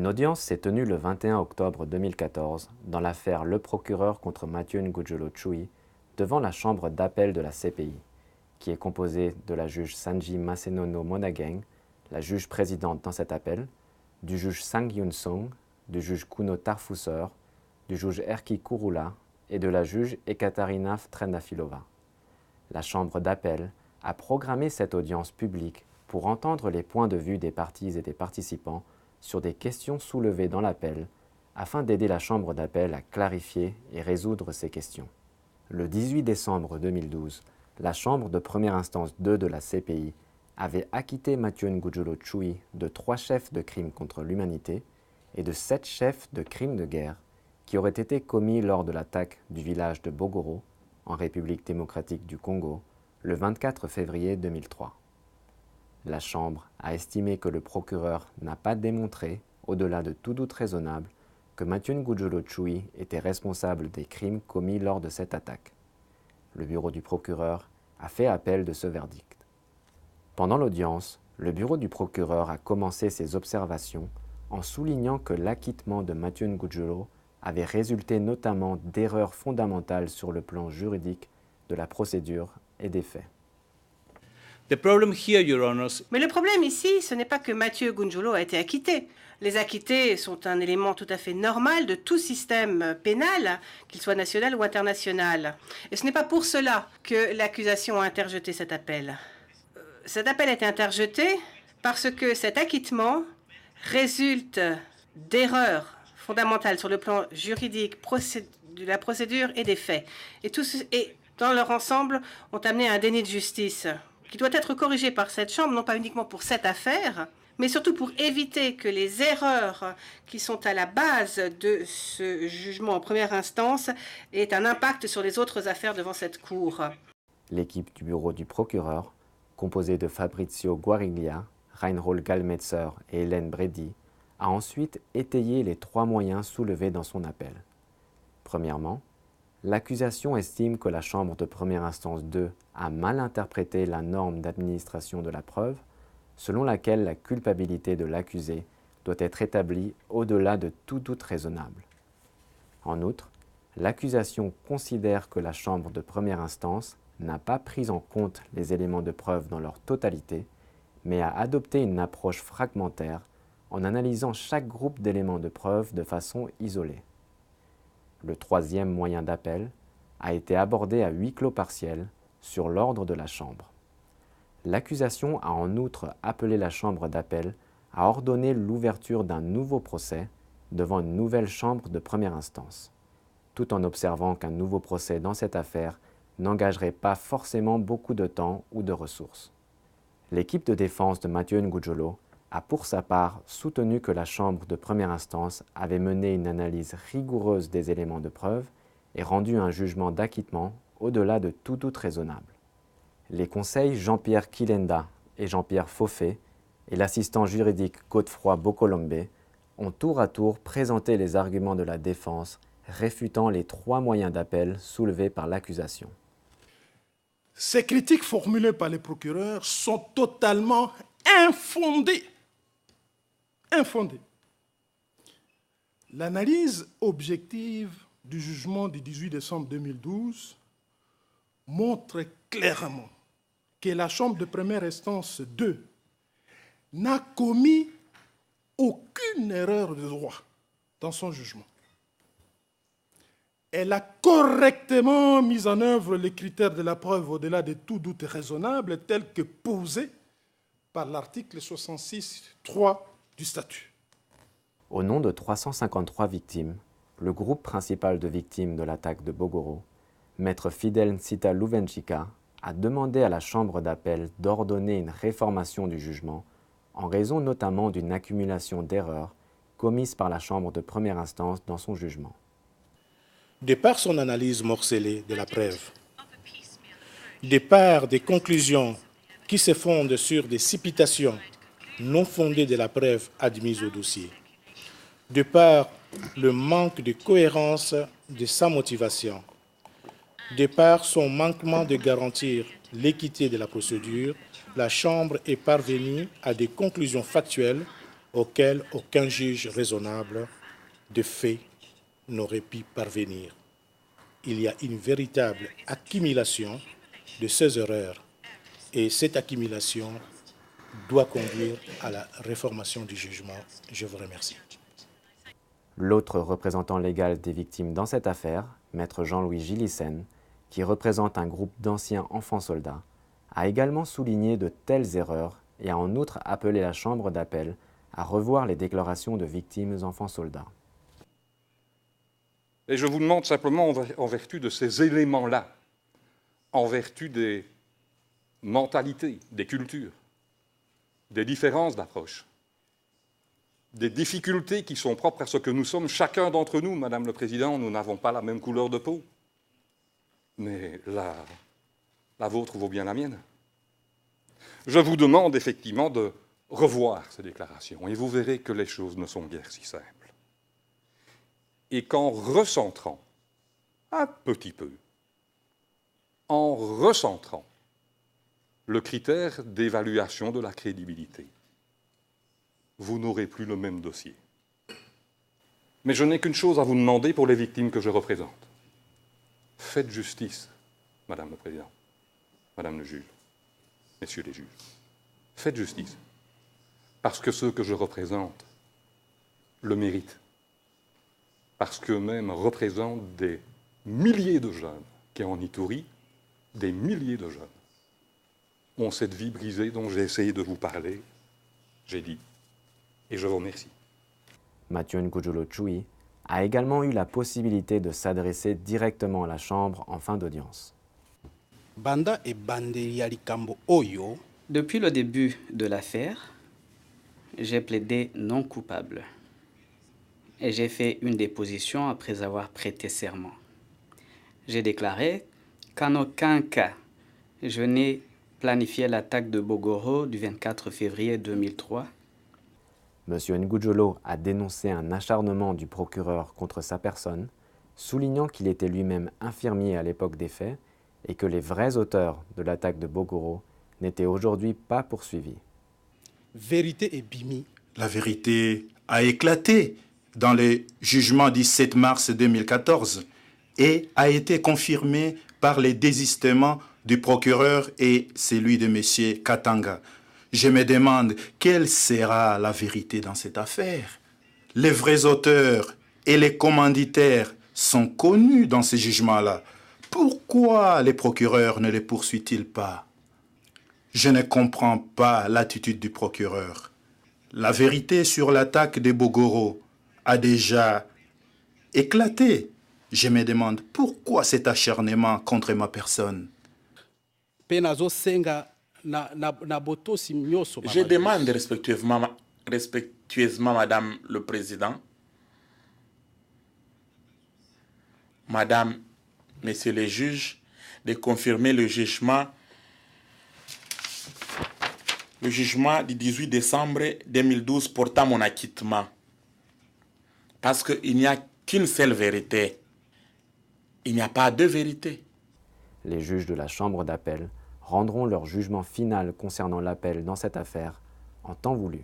Une audience s'est tenue le 21 octobre 2014 dans l'affaire Le Procureur contre Mathieu Ngudjolo Tchoui devant la chambre d'appel de la CPI, qui est composée de la juge Sanji Masenono Monageng, la juge présidente dans cet appel, du juge Sang Yun Song, du juge Kuno Tarfusser, du juge Erki Kurula et de la juge Ekaterina Trendafilova. La chambre d'appel a programmé cette audience publique pour entendre les points de vue des parties et des participants sur des questions soulevées dans l'appel, afin d'aider la chambre d'appel à clarifier et résoudre ces questions. Le 18 décembre 2012, la chambre de première instance 2 de la CPI avait acquitté Mathieu Ngudjolo Tchoui de 3 chefs de crimes contre l'humanité et de 7 chefs de crimes de guerre qui auraient été commis lors de l'attaque du village de Bogoro, en République démocratique du Congo, le 24 février 2003. La Chambre a estimé que le procureur n'a pas démontré, au-delà de tout doute raisonnable, que Mathieu Ngudjolo Tchoui était responsable des crimes commis lors de cette attaque. Le bureau du procureur a fait appel de ce verdict. Pendant l'audience, le bureau du procureur a commencé ses observations en soulignant que l'acquittement de Mathieu Ngudjolo avait résulté notamment d'erreurs fondamentales sur le plan juridique de la procédure et des faits. The problem here, Your Honors. Mais le problème ici, ce n'est pas que Mathieu Ngudjolo a été acquitté. Les acquittés sont un élément tout à fait normal de tout système pénal, qu'il soit national ou international. Et ce n'est pas pour cela que l'accusation a interjeté cet appel. Cet appel a été interjeté parce que cet acquittement résulte d'erreurs fondamentales sur le plan juridique, de la procédure et des faits. Et dans leur ensemble, ont amené à un déni de justice qui doit être corrigé par cette Chambre, non pas uniquement pour cette affaire, mais surtout pour éviter que les erreurs qui sont à la base de ce jugement en première instance aient un impact sur les autres affaires devant cette Cour. L'équipe du bureau du procureur, composée de Fabrizio Guariglia, Reinhold Gallmetzer et Hélène Brady, a ensuite étayé les 3 moyens soulevés dans son appel. Premièrement, l'accusation estime que la Chambre de première instance 2 a mal interprété la norme d'administration de la preuve, selon laquelle la culpabilité de l'accusé doit être établie au-delà de tout doute raisonnable. En outre, l'accusation considère que la Chambre de première instance n'a pas pris en compte les éléments de preuve dans leur totalité, mais a adopté une approche fragmentaire en analysant chaque groupe d'éléments de preuve de façon isolée. Le 3e moyen d'appel a été abordé à huis clos partiel sur l'ordre de la Chambre. L'accusation a en outre appelé la Chambre d'appel à ordonner l'ouverture d'un nouveau procès devant une nouvelle Chambre de première instance, tout en observant qu'un nouveau procès dans cette affaire n'engagerait pas forcément beaucoup de temps ou de ressources. L'équipe de défense de Mathieu Ngudjolo a pour sa part soutenu que la Chambre de première instance avait mené une analyse rigoureuse des éléments de preuve et rendu un jugement d'acquittement au-delà de tout doute raisonnable. Les conseils Jean-Pierre Kilenda et Jean-Pierre Fauffet et l'assistant juridique Godefroy Bokolombe ont tour à tour présenté les arguments de la défense réfutant les 3 moyens d'appel soulevés par l'accusation. Ces critiques formulées par les procureurs sont totalement infondées. Infondées. L'analyse objective du jugement du 18 décembre 2012 montre clairement que la Chambre de première instance 2 n'a commis aucune erreur de droit dans son jugement. Elle a correctement mis en œuvre les critères de la preuve au-delà de tout doute raisonnable tels que posés par l'article 66.3 du statut. Au nom de 353 victimes, le groupe principal de victimes de l'attaque de Bogoro, Maître Fidel Nsita Louvenchika, a demandé à la Chambre d'appel d'ordonner une réformation du jugement en raison notamment d'une accumulation d'erreurs commises par la Chambre de première instance dans son jugement. De par son analyse morcelée de la preuve, de par des conclusions qui se fondent sur des supputations non fondées de la preuve admise au dossier, de par le manque de cohérence de sa motivation, de par son manquement de garantir l'équité de la procédure, la Chambre est parvenue à des conclusions factuelles auxquelles aucun juge raisonnable de fait n'aurait pu parvenir. Il y a une véritable accumulation de ces erreurs et cette accumulation doit conduire à la réformation du jugement. Je vous remercie. L'autre représentant légal des victimes dans cette affaire, maître Jean-Louis Gillissen, qui représente un groupe d'anciens enfants-soldats, a également souligné de telles erreurs et a en outre appelé la Chambre d'appel à revoir les déclarations de victimes enfants-soldats. Et je vous demande simplement, en vertu de ces éléments-là, en vertu des mentalités, des cultures, des différences d'approche, des difficultés qui sont propres à ce que nous sommes, chacun d'entre nous, Madame le Président, nous n'avons pas la même couleur de peau, mais la vôtre vaut bien la mienne. Je vous demande effectivement de revoir ces déclarations et vous verrez que les choses ne sont guère si simples. Et qu'en recentrant un petit peu, en recentrant le critère d'évaluation de la crédibilité, vous n'aurez plus le même dossier. Mais je n'ai qu'une chose à vous demander pour les victimes que je représente. Faites justice, Madame le Président, Madame le juge, Messieurs les juges. Faites justice, parce que ceux que je représente le méritent, parce qu'eux-mêmes représentent des milliers de jeunes qui, en Ituri, des milliers de jeunes, ont cette vie brisée dont j'ai essayé de vous parler, j'ai dit, et je vous remercie. Mathieu Ngudjolo Tchoui a également eu la possibilité de s'adresser directement à la Chambre en fin d'audience. Depuis le début de l'affaire, j'ai plaidé non coupable et j'ai fait une déposition après avoir prêté serment. J'ai déclaré qu'en aucun cas je n'ai planifié l'attaque de Bogoro du 24 février 2003. M. Ngudjolo a dénoncé un acharnement du procureur contre sa personne, soulignant qu'il était lui-même infirmier à l'époque des faits et que les vrais auteurs de l'attaque de Bogoro n'étaient aujourd'hui pas poursuivis. Vérité et bimi. La vérité a éclaté dans le jugement du 7 mars 2014 et a été confirmée par les désistements du procureur et celui de M. Katanga. Je me demande quelle sera la vérité dans cette affaire. Les vrais auteurs et les commanditaires sont connus dans ce jugement-là. Pourquoi les procureurs ne les poursuit-il pas? Je ne comprends pas l'attitude du procureur. La vérité sur l'attaque de Bogoro a déjà éclaté. Je me demande pourquoi cet acharnement contre ma personne. Je demande respectueusement, Madame le Président, Madame, Messieurs les juges, de confirmer le jugement du 18 décembre 2012 portant mon acquittement. Parce qu'il n'y a qu'une seule vérité. Il n'y a pas deux vérités. Les juges de la Chambre d'appel rendront leur jugement final concernant l'appel dans cette affaire en temps voulu.